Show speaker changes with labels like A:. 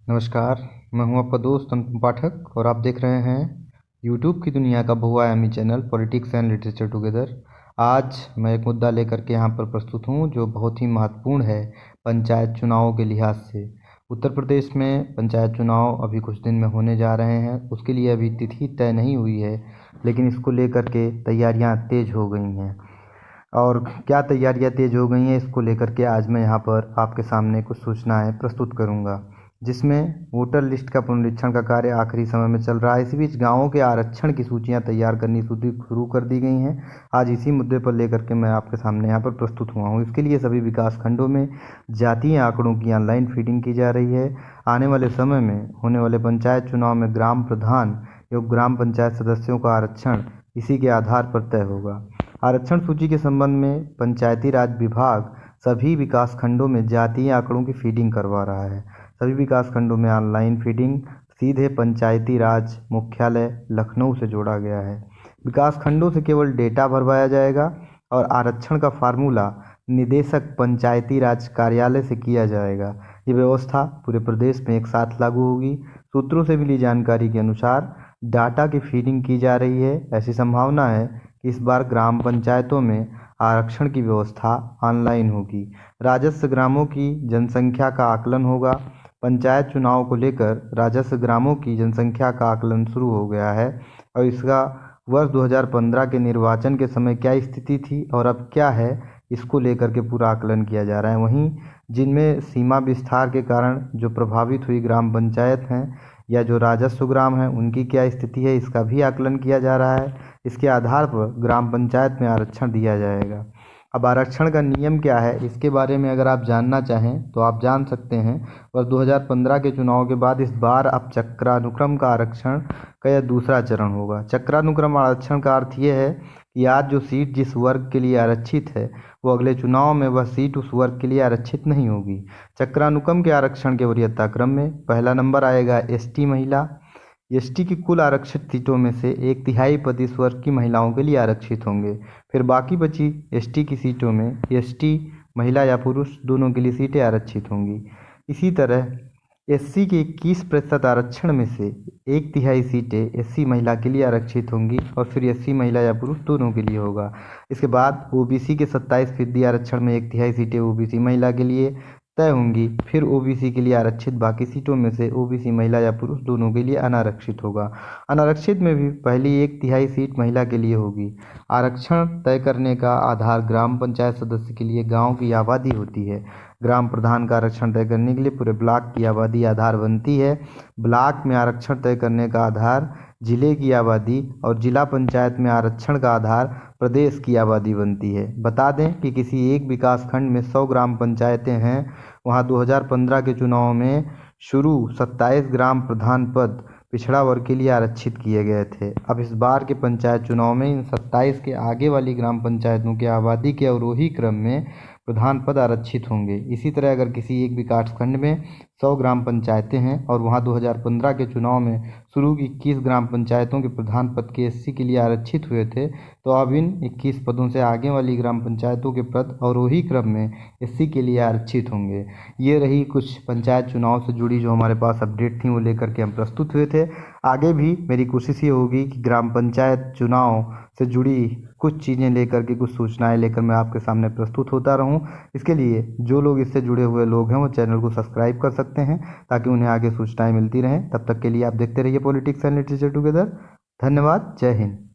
A: नमस्कार। मैं हूं आपका दोस्त अनुपम पाठक और आप देख रहे हैं यूट्यूब की दुनिया का बहुआयामी channel politics and literature together. आज मैं एक मुद्दा लेकर के यहाँ पर प्रस्तुत हूँ जो बहुत ही महत्वपूर्ण है पंचायत चुनावों के लिहाज से। उत्तर प्रदेश में पंचायत चुनाव अभी कुछ दिन में होने जा रहे हैं। उसके लिए अभी तिथि तय नहीं हुई है, लेकिन इसको लेकर के तैयारियाँ तेज़ हो गई हैं। और क्या तैयारियां तेज़ हो गई हैं, इसको लेकर के आज मैं यहाँ पर आपके सामने कुछ सूचनाएं प्रस्तुत करूँगा, जिसमें वोटर लिस्ट का पुनरीक्षण का कार्य आखिरी समय में चल रहा है। इसी बीच गाँवों के आरक्षण की सूचियां तैयार करनी शुरू कर दी गई हैं। आज इसी मुद्दे पर लेकर के मैं आपके सामने यहाँ पर प्रस्तुत हुआ हूँ। इसके लिए सभी विकास खंडों में जातीय आंकड़ों की ऑनलाइन फीडिंग की जा रही है। आने वाले समय में होने वाले पंचायत चुनाव में ग्राम प्रधान एवं ग्राम पंचायत सदस्यों का आरक्षण इसी के आधार पर तय होगा। आरक्षण सूची के संबंध में पंचायती राज विभाग सभी विकास खंडों में जातीय आंकड़ों की फीडिंग करवा रहा है। सभी विकास खंडों में ऑनलाइन फीडिंग सीधे पंचायती राज मुख्यालय लखनऊ से जोड़ा गया है। विकास खंडों से केवल डेटा भरवाया जाएगा और आरक्षण का फार्मूला निदेशक पंचायती राज कार्यालय से किया जाएगा। ये व्यवस्था पूरे प्रदेश में एक साथ लागू होगी। सूत्रों से मिली जानकारी के अनुसार डाटा की फीडिंग की जा रही है। ऐसी संभावना है कि इस बार ग्राम पंचायतों में आरक्षण की व्यवस्था ऑनलाइन होगी। राजस्व ग्रामों की जनसंख्या का आकलन होगा। पंचायत चुनाव को लेकर राजस्व ग्रामों की जनसंख्या का आकलन शुरू हो गया है और इसका वर्ष 2015 के निर्वाचन के समय क्या स्थिति थी और अब क्या है, इसको लेकर के पूरा आकलन किया जा रहा है। वहीं जिनमें सीमा विस्तार के कारण जो प्रभावित हुई ग्राम पंचायत हैं या जो राजस्व ग्राम हैं, उनकी क्या स्थिति है, इसका भी आकलन किया जा रहा है। इसके आधार पर ग्राम पंचायत में आरक्षण दिया जाएगा। अब आरक्षण का नियम क्या है, इसके बारे में अगर आप जानना चाहें तो आप जान सकते हैं। वर्ष 2015 के चुनाव के बाद इस बार अब चक्रानुक्रम का आरक्षण का यह दूसरा चरण होगा। चक्रानुक्रम आरक्षण का अर्थ ये है कि आज जो सीट जिस वर्ग के लिए आरक्षित है, वो अगले चुनाव में वह सीट उस वर्ग के लिए आरक्षित नहीं होगी। चक्रानुक्रम के आरक्षण के वरीयता क्रम में पहला नंबर आएगा एसटी महिला। एसटी की कुल आरक्षित सीटों में से 1/3 पद इस वर्ग की महिलाओं के लिए आरक्षित होंगे। फिर बाकी बची एसटी की सीटों में एसटी महिला या पुरुष दोनों के लिए सीटें आरक्षित होंगी। इसी तरह एससी के 21% आरक्षण में से 1/3 सीटें एससी महिला के लिए आरक्षित होंगी और फिर एससी महिला या पुरुष दोनों के लिए होगा। इसके बाद ओबीसी के 27% आरक्षण में 1/3 सीटें ओबीसी महिला के लिए तय होंगी। फिर ओबीसी के लिए आरक्षित बाकी सीटों में से ओबीसी महिला या पुरुष दोनों के लिए अनारक्षित होगा। अनारक्षित में भी पहली 1/3 सीट महिला के लिए होगी। आरक्षण तय करने का आधार ग्राम पंचायत सदस्य के लिए गांव की आबादी होती है। ग्राम प्रधान का आरक्षण तय करने के लिए पूरे ब्लॉक की आबादी आधार बनती है। ब्लॉक में आरक्षण तय करने का आधार जिले की आबादी और जिला पंचायत में आरक्षण का आधार प्रदेश की आबादी बनती है। बता दें कि किसी एक विकास खंड में 100 ग्राम पंचायतें हैं, वहां 2015 के चुनाव में शुरू 27 ग्राम प्रधान पद पिछड़ा वर्ग के लिए आरक्षित किए गए थे। अब इस बार के पंचायत चुनाव में इन 27 के आगे वाली ग्राम पंचायतों की आबादी के अवरोही क्रम में प्रधान पद आरक्षित होंगे। इसी तरह अगर किसी एक विकास खंड में 100 ग्राम पंचायतें हैं और वहां 2015 के चुनाव में शुरू की 21 ग्राम पंचायतों के प्रधान पद के एससी के लिए आरक्षित हुए थे, तो अब इन 21 पदों से आगे वाली ग्राम पंचायतों के पद अवरोही क्रम में एससी के लिए आरक्षित होंगे। ये रही कुछ पंचायत चुनाव से जुड़ी जो हमारे पास अपडेट थी, वो लेकर के हम प्रस्तुत हुए थे। आगे भी मेरी कोशिश ये होगी कि ग्राम पंचायत चुनाव से जुड़ी कुछ चीज़ें लेकर के, कुछ सूचनाएं लेकर मैं आपके सामने प्रस्तुत होता रहूं। इसके लिए जो लोग इससे जुड़े हुए लोग हैं वो चैनल को सब्सक्राइब कर सकते हैं ताकि उन्हें आगे सूचनाएं मिलती रहें। तब तक के लिए आप देखते रहिए पॉलिटिक्स एंड लिटरेचर टुगेदर। धन्यवाद। जय हिंद।